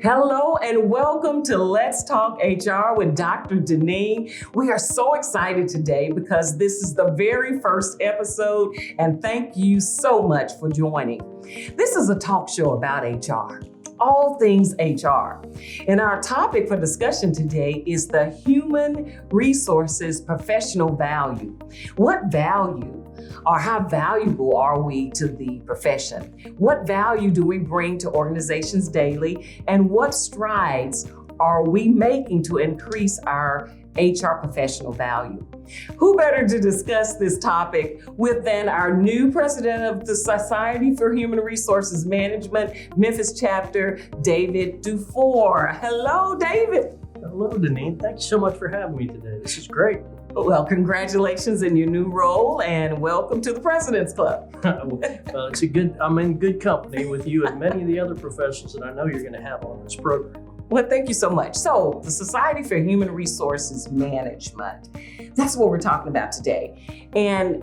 Hello and welcome to Let's Talk HR with Dr. Deneen. We are so excited today because this is the very first episode, and thank you so much for joining. This is a talk show about HR, all things HR. And our topic for discussion today is the human resources professional value. What value or how valuable are we to the profession? What value do we bring to organizations daily? And what strides are we making to increase our HR professional value? Who better to discuss this topic with than our new president of the Society for Human Resources Management, Memphis chapter, David Dufour. Hello, David. Hello, Deneen. Thank you so much for having me today. This is great. Well, congratulations in your new role and welcome to the President's Club. I'm in good company with you and many of the other professionals that I know you're going to have on this program. Well, thank you so much. So the Society for Human Resources Management, that's what we're talking about today. And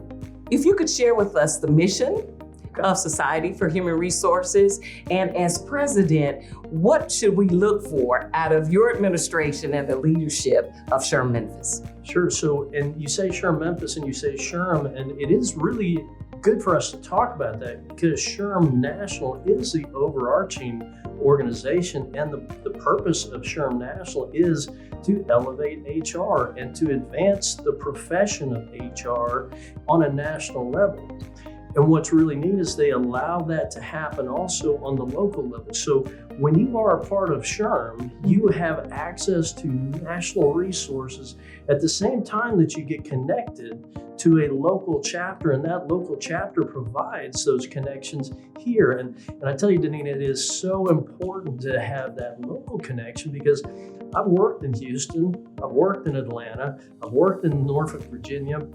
if you could share with us the mission of Society for Human Resources, and as president, what should we look for out of your administration and the leadership of Sherm Memphis? Sure. So, and you say Sherm Memphis and you say Sherm, and it is really good for us to talk about that because Sherm National is the overarching organization, and the purpose of Sherm National is to elevate HR and to advance the profession of HR on a national level. And what's really neat is they allow that to happen also on the local level. So when you are a part of Sherm, you have access to national resources at the same time that you get connected to a local chapter, and that local chapter provides those connections here. And I tell you, Deneen, it is so important to have that local connection because I've worked in Houston, I've worked in Atlanta, I've worked in Norfolk, Virginia,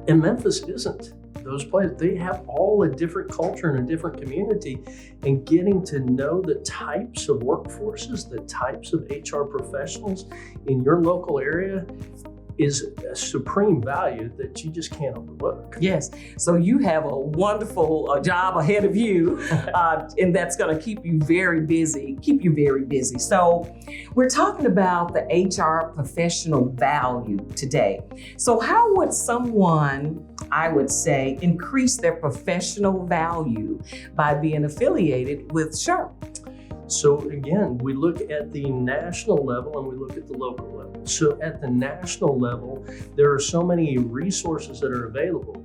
and Memphis isn't those places. They have all a different culture and a different community, and getting to know the types of workforces, the types of HR professionals in your local area is a supreme value that you just can't overlook. Yes, so you have a wonderful job ahead of you, and that's gonna keep you very busy. So we're talking about the HR professional value today. So how would someone, I would say, increase their professional value by being affiliated with Sherm? So again, we look at the national level and we look at the local level. So at the national level, there are so many resources that are available.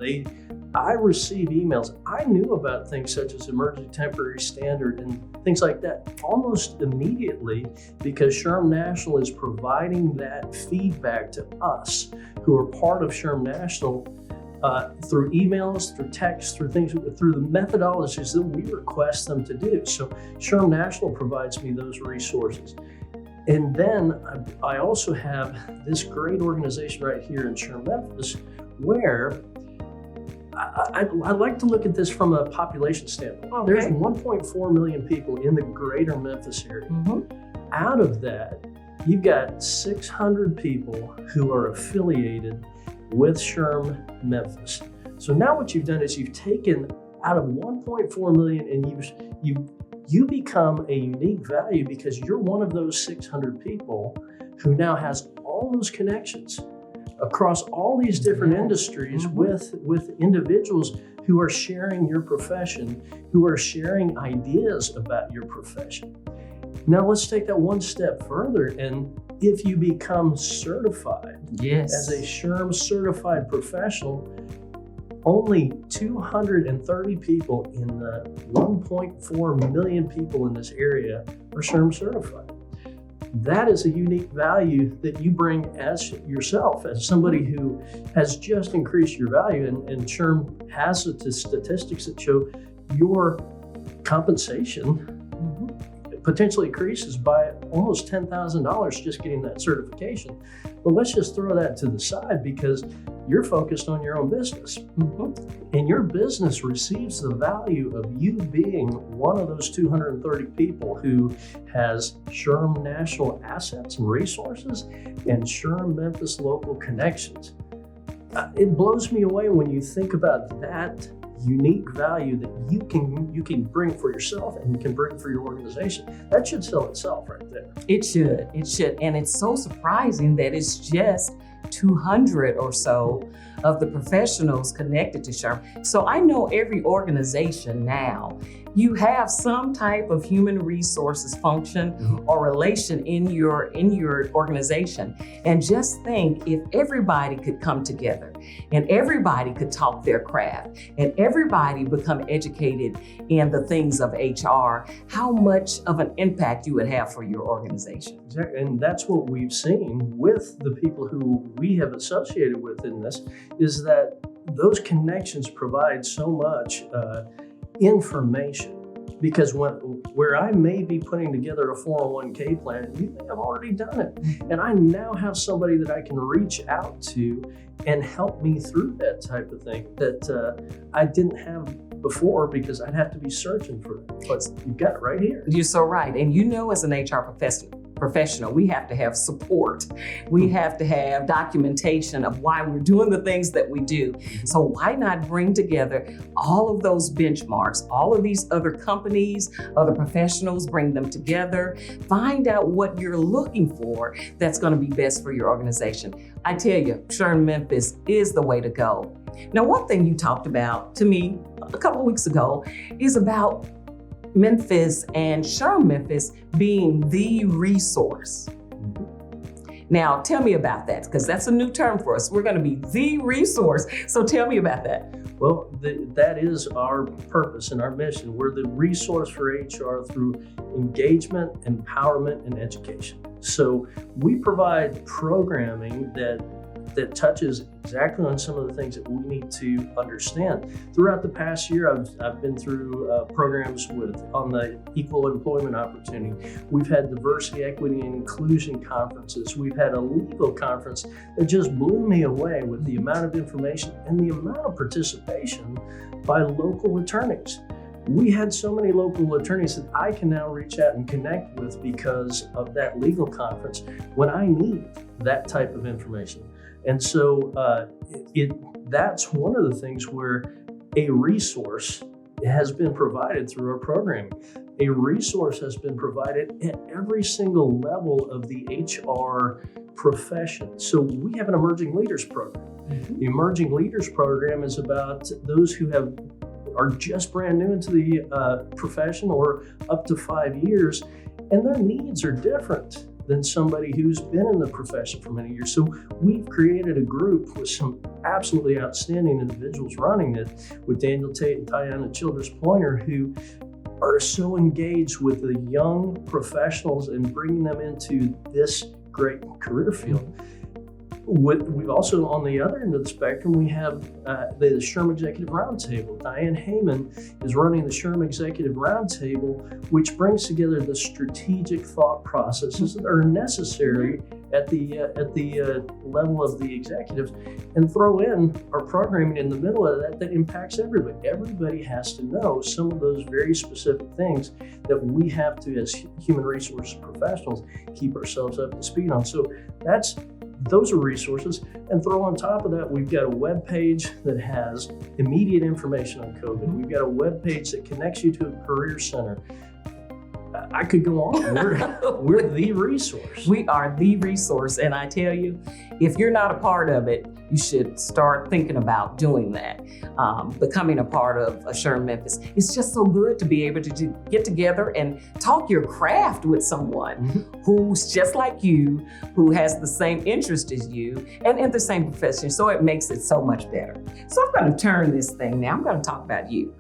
I receive emails. I knew about things such as emergency temporary standard and things like that almost immediately because Sherm National is providing that feedback to us who are part of Sherm National through emails, through text, through the methodologies that we request them to do. So Sherm National provides me those resources. And then I also have this great organization right here in Sherm Memphis where I like to look at this from a population standpoint. Okay. There's 1.4 million people in the greater Memphis area. Mm-hmm. Out of that, you've got 600 people who are affiliated with Sherm Memphis. So now what you've done is you've taken out of 1.4 million and you become a unique value because you're one of those 600 people who now has all those connections across all these different industries with individuals who are sharing your profession, who are sharing ideas about your profession. Now let's take that one step further, and if you become certified as a Sherm certified professional, only 230 people in the 1.4 million people in this area are Sherm certified. That is a unique value that you bring as yourself, as somebody who has just increased your value. And Sherm has the statistics that show your compensation potentially increases by almost $10,000 just getting that certification. But let's just throw that to the side because you're focused on your own business. And your business receives the value of you being one of those 230 people who has Sherm National assets and resources and Sherm Memphis local connections. It blows me away when you think about that unique value that you can bring for yourself and you can bring for your organization. That should sell itself right there. It should. And it's so surprising that it's just 200 or so of the professionals connected to Sherm. So I know every organization now, you have some type of human resources function or relation in your organization. And just think, if everybody could come together and everybody could talk their craft and everybody become educated in the things of HR, how much of an impact you would have for your organization. Exactly. And that's what we've seen with the people who we have associated with in this, is that those connections provide so much information. Because where I may be putting together a 401k plan, you may have already done it. And I now have somebody that I can reach out to and help me through that type of thing that I didn't have before, because I'd have to be searching for it. But you've got it right here. You're so right. And as an HR professional, we have to have support. We have to have documentation of why we're doing the things that we do. So why not bring together all of those benchmarks, all of these other companies, other professionals, bring them together, find out what you're looking for that's going to be best for your organization. I tell you, Sherm Memphis is the way to go. Now, one thing you talked about to me a couple of weeks ago is about Memphis and Sherm Memphis being the resource. Now, tell me about that, because that's a new term for us. We're going to be the resource. So tell me about that. Well, that is our purpose and our mission. We're the resource for HR through engagement, empowerment, and education. So we provide programming that touches exactly on some of the things that we need to understand. Throughout the past year, I've been through programs on the equal employment opportunity. We've had diversity, equity, and inclusion conferences. We've had a legal conference that just blew me away with the amount of information and the amount of participation by local attorneys. We had so many local attorneys that I can now reach out and connect with because of that legal conference when I need that type of information. And so that's one of the things where a resource has been provided through our programming. A resource has been provided at every single level of the HR profession. So we have an Emerging Leaders Program. The Emerging Leaders Program is about those who are just brand new into the profession or up to 5 years, and their needs are different than somebody who's been in the profession for many years. So we've created a group with some absolutely outstanding individuals running it, with Daniel Tate and Tiana Childers-Pointer, who are so engaged with the young professionals and bringing them into this great career field. We've also, on the other end of the spectrum, we have the Sherm Executive Roundtable. Diane Heyman is running the Sherm Executive Roundtable, which brings together the strategic thought processes that are necessary at the level of the executives, and throw in our programming in the middle of that impacts everybody. Everybody has to know some of those very specific things that we have to, as human resources professionals, keep ourselves up to speed on. So those are resources. And throw on top of that, we've got a web page that has immediate information on COVID. We've got a web page that connects you to a career center. I could go on. We're the resource. We are the resource. And I tell you, if you're not a part of it, you should start thinking about doing that, becoming a part of Sherm Memphis. It's just so good to be able to get together and talk your craft with someone who's just like you, who has the same interest as you, and in the same profession. So it makes it so much better. So I'm going to turn this thing now. I'm going to talk about you.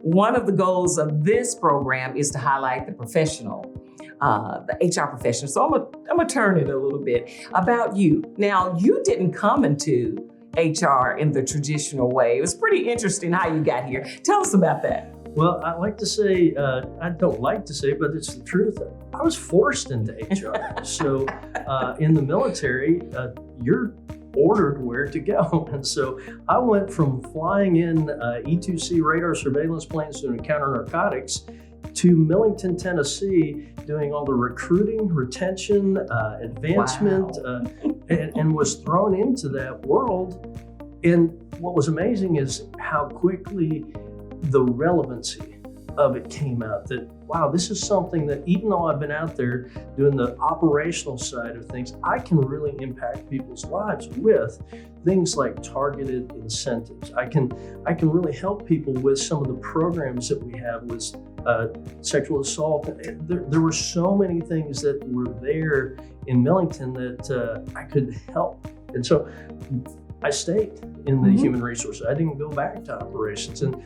One of the goals of this program is to highlight the professional, the HR professional. So I'm gonna turn it a little bit about you. Now, you didn't come into HR in the traditional way. It was pretty interesting how you got here. Tell us about that. Well, I like to say, I don't like to say, but it's the truth. I was forced into HR. So in the military, you're ordered where to go. And so I went from flying in E2C radar surveillance planes to encounter narcotics to Millington, Tennessee, doing all the recruiting, retention, advancement, and was thrown into that world And what was amazing is how quickly the relevancy of it came out, that, wow, this is something that even though I've been out there doing the operational side of things, I can really impact people's lives with things like targeted incentives. I can really help people with some of the programs that we have with sexual assault. There were so many things that were there in Millington that I could help. And so I stayed in the human resources. I didn't go back to operations and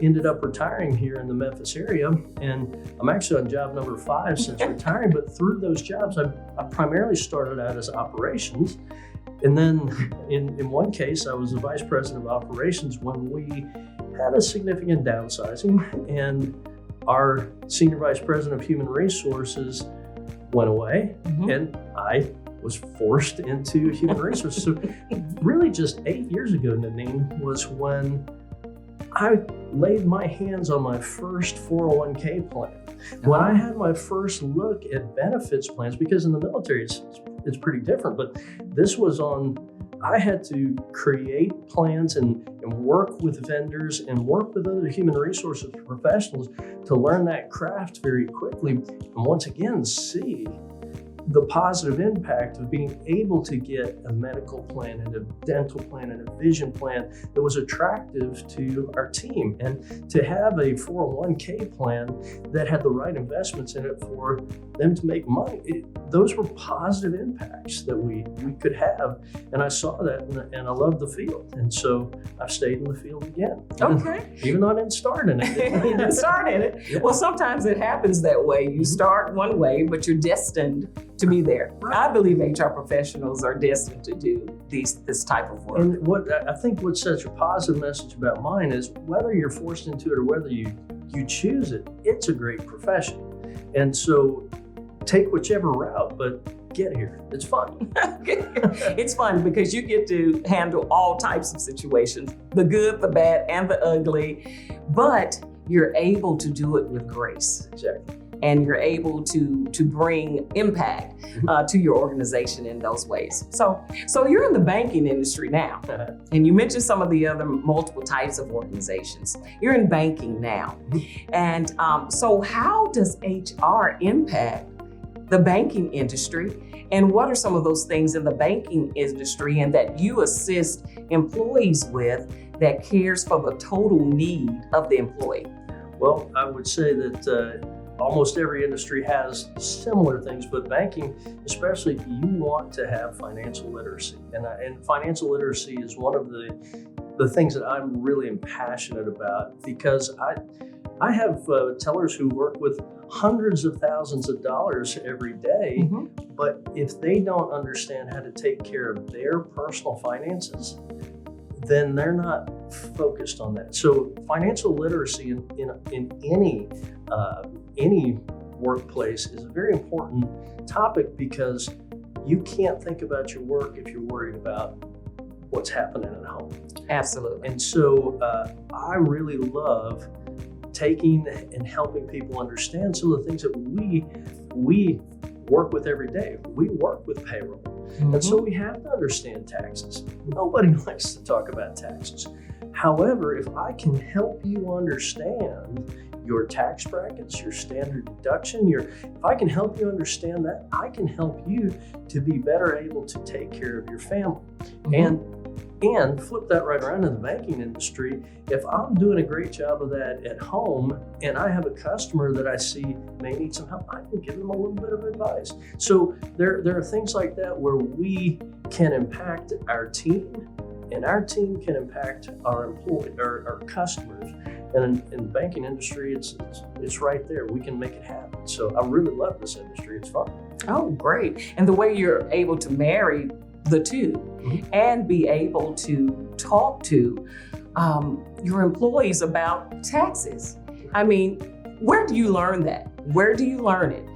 ended up retiring here in the Memphis area. And I'm actually on job number 5 since retiring, but through those jobs, I primarily started out as operations. And then in one case, I was the vice president of operations when we had a significant downsizing, and our senior vice president of human resources went away, and I was forced into human resources. So really just 8 years ago, Nanine, was when I laid my hands on my first 401k plan. When I had my first look at benefits plans, because in the military it's pretty different, but this was I had to create plans and work with vendors and work with other human resources professionals to learn that craft very quickly, and once again see the positive impact of being able to get a medical plan and a dental plan and a vision plan that was attractive to our team, and to have a 401k plan that had the right investments in it for them to make money. Those were positive impacts that we could have, and I saw that, and I loved the field, and so I've stayed in the field again. Okay. Even though I didn't start in it. You didn't start in it. Yeah. Well, sometimes it happens that way. You start one way, but you're destined to be there. Right. I believe HR professionals are destined to do this type of work. And I think what's such a positive message about mine is whether you're forced into it or whether you choose it, it's a great profession. And so take whichever route, but get here. It's fun. It's fun because you get to handle all types of situations, the good, the bad, and the ugly, but you're able to do it with grace. Exactly. And you're able to bring impact to your organization in those ways. So you're in the banking industry now, and you mentioned some of the other multiple types of organizations. You're in banking now, and so how does HR impact the banking industry, and what are some of those things in the banking industry and that you assist employees with that cares for the total need of the employee? Well, I would say that almost every industry has similar things, but banking, especially, you want to have financial literacy. And financial literacy is one of the things that I'm really passionate about, because I have tellers who work with hundreds of thousands of dollars every day, but if they don't understand how to take care of their personal finances, then they're not focused on that. So financial literacy in any workplace is a very important topic, because you can't think about your work if you're worried about what's happening at home. Absolutely. And so I really love taking and helping people understand some of the things that we work with every day. We work with payroll. And so we have to understand taxes. Nobody likes to talk about taxes. However, if I can help you understand your tax brackets, your standard deduction, if I can help you understand that, I can help you to be better able to take care of your family. And flip that right around in the banking industry. If I'm doing a great job of that at home, and I have a customer that I see may need some help, I can give them a little bit of advice. So there are things like that where we can impact our team, and our team can impact our our customers. And in the banking industry, it's right there. We can make it happen. So I really love this industry. It's fun. Oh, great. And the way you're able to marry the two and be able to talk to your employees about taxes. I mean, where do you learn that? Where do you learn it?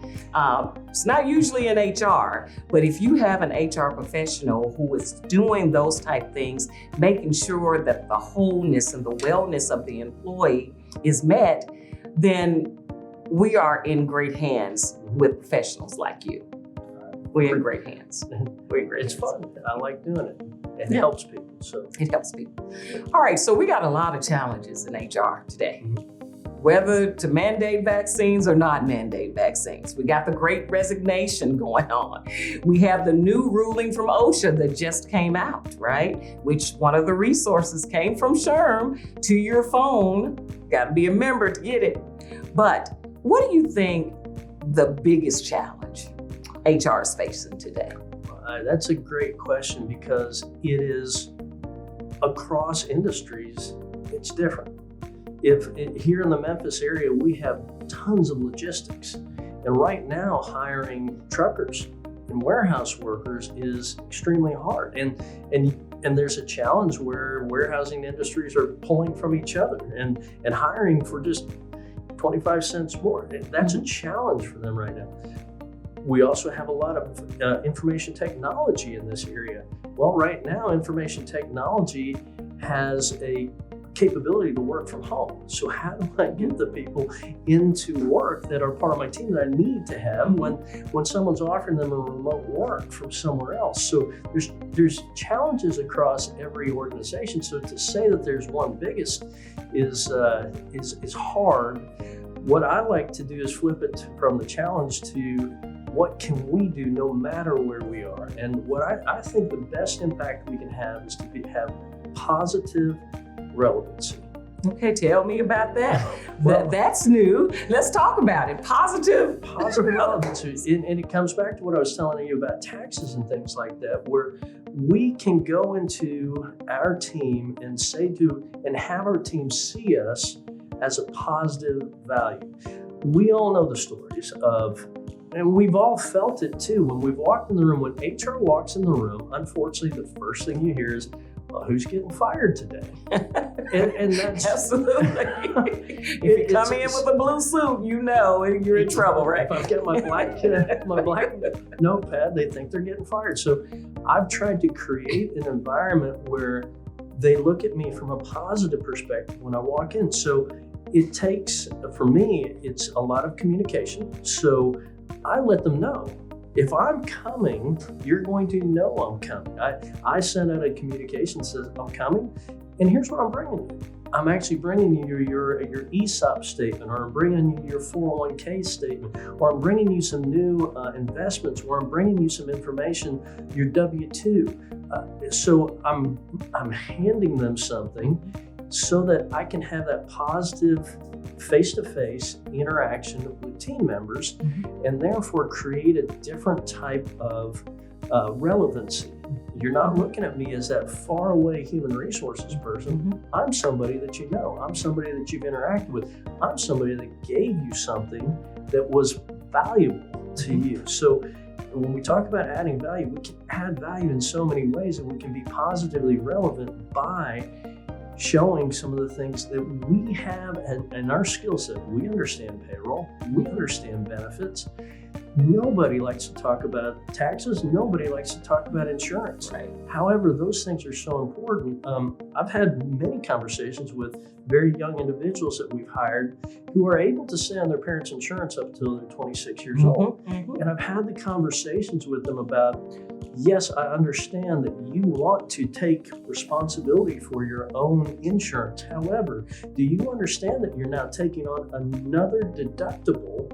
It's not usually in HR, but if you have an HR professional who is doing those type things, making sure that the wholeness and the wellness of the employee is met, then we are in great hands with professionals like you. We're in great hands. We're in great It's hands. fun. I like doing it. It Yeah. helps people. So It helps people. All right, so we got a lot of challenges in HR today. Mhm. Whether to mandate vaccines or not mandate vaccines. We got the great resignation going on. We have the new ruling from OSHA that just came out, right? Which one of the resources came from Sherm to your phone. Got to be a member to get it. But what do you think the biggest challenge HR is facing today? that's a great question because it is across industries, it's different. Here in the Memphis area, we have tons of logistics. And right now, hiring truckers and warehouse workers is extremely hard. And there's a challenge where warehousing industries are pulling from each other and hiring for just 25 cents more. That's a challenge for them right now. We also have a lot of information technology in this area. Well, right now, information technology has a capability to work from home. So how do I get the people into work that are part of my team that I need to have when someone's offering them a remote work from somewhere else? So there's challenges across every organization. So to say that there's one biggest is hard. What I like to do is flip it from the challenge to what can we do no matter where we are? And what I think the best impact we can have is to have positive relevancy. Okay, tell me about that. Well, That's new. Let's talk about it. Positive relevancy. And it comes back to what I was telling you about taxes and things like that, where we can go into our team and have our team see us as a positive value. We all know the stories and we've all felt it too. When we've walked in the room, when HR walks in the room, unfortunately, the first thing you hear is, well, who's getting fired today? and that's absolutely. If you come in with a blue suit, you know you're in trouble, right? If I've got my black notepad, they think they're getting fired. So I've tried to create an environment where they look at me from a positive perspective when I walk in. So it takes, for me, it's a lot of communication. So I let them know. If I'm coming, you're going to know I'm coming. I send out a communication that says, I'm coming, and here's what I'm bringing you. I'm actually bringing you your ESOP statement, or I'm bringing you your 401k statement, or I'm bringing you some new investments, or I'm bringing you some information, your W-2. So I'm handing them something so that I can have that positive face-to-face interaction with team members, and therefore create a different type of relevancy. You're not looking at me as that far away human resources person. I'm somebody that you know. I'm somebody that you've interacted with. I'm somebody that gave you something that was valuable to you. So when we talk about adding value, we can add value in so many ways, and we can be positively relevant by showing some of the things that we have and our skill set. We understand payroll, we understand benefits. Nobody likes to talk about taxes. Nobody likes to talk about insurance. Right. However, those things are so important. I've had many conversations with very young individuals that we've hired who are able to stay on their parents' insurance up until they're 26 years old. And I've had the conversations with them about, yes, I understand that you want to take responsibility for your own insurance. However, do you understand that you're now taking on another deductible?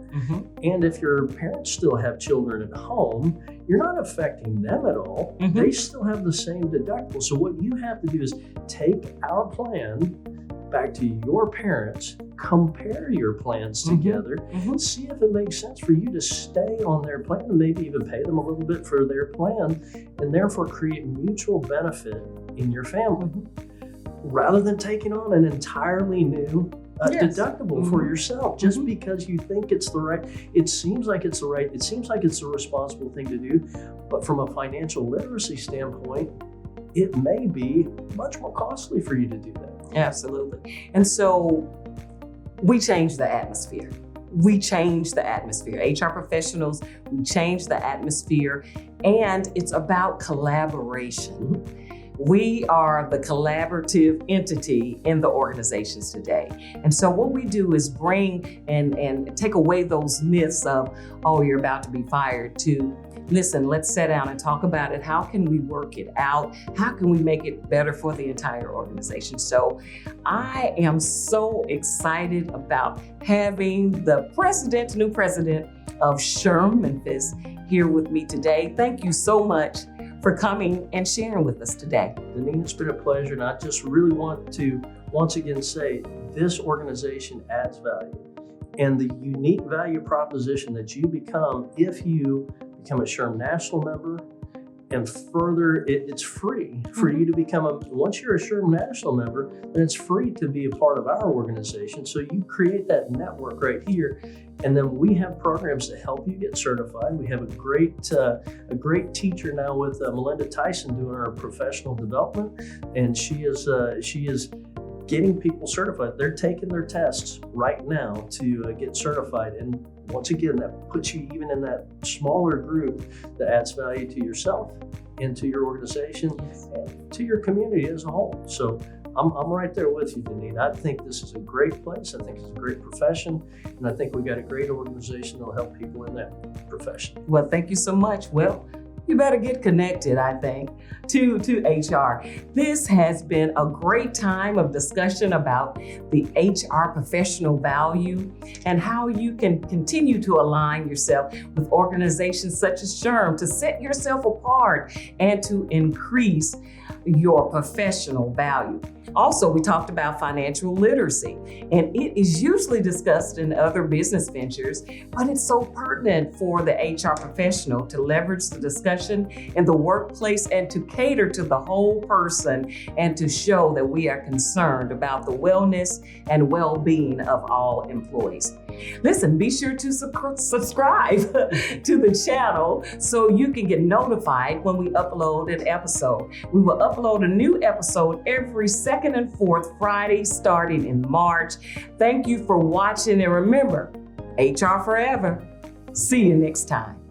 And if your parents still have children at home, you're not affecting them at all. They still have the same deductible. So what you have to do is take our plan back to your parents, compare your plans together, see if it makes sense for you to stay on their plan and maybe even pay them a little bit for their plan, and therefore create mutual benefit in your family. Rather than taking on an entirely new deductible for yourself just because you think it's the right, it seems like it's the responsible thing to do, but from a financial literacy standpoint, it may be much more costly for you to do that. Absolutely. And so we change the atmosphere. We change the atmosphere. HR professionals, we change the atmosphere, and it's about collaboration. We are the collaborative entity in the organizations today. And so what we do is bring and take away those myths of, oh, you're about to be fired, to listen, let's sit down and talk about it. How can we work it out? How can we make it better for the entire organization? So I am so excited about having the new president of Sherm, Memphis, here with me today. Thank you so much for coming and sharing with us today. Deneen, it's been a pleasure, and I just really want to once again say this organization adds value. And the unique value proposition that you become if you become a Sherm National member, and further, it's free for you to become once you're a Sherm National member, then it's free to be a part of our organization. So you create that network right here. And then we have programs to help you get certified. We have a great teacher now with Melinda Tyson doing our professional development, and she is getting people certified. They're taking their tests right now to get certified. And once again, that puts you even in that smaller group that adds value to yourself and to your organization and to your community as a whole. So I'm right there with you, Deneen. I think this is a great place. I think it's a great profession. And I think we got a great organization that'll help people in that profession. Well, thank you so much. Well, you better get connected, I think, to HR. This has been a great time of discussion about the HR professional value and how you can continue to align yourself with organizations such as Sherm to set yourself apart and to increase your professional value. Also, we talked about financial literacy, and it is usually discussed in other business ventures, but it's so pertinent for the HR professional to leverage the discussion in the workplace and to cater to the whole person and to show that we are concerned about the wellness and well-being of all employees. Listen, be sure to subscribe to the channel so you can get notified when we upload an episode. We will upload a new episode every second and fourth Friday starting in March. Thank you for watching, and remember, HR forever. See you next time.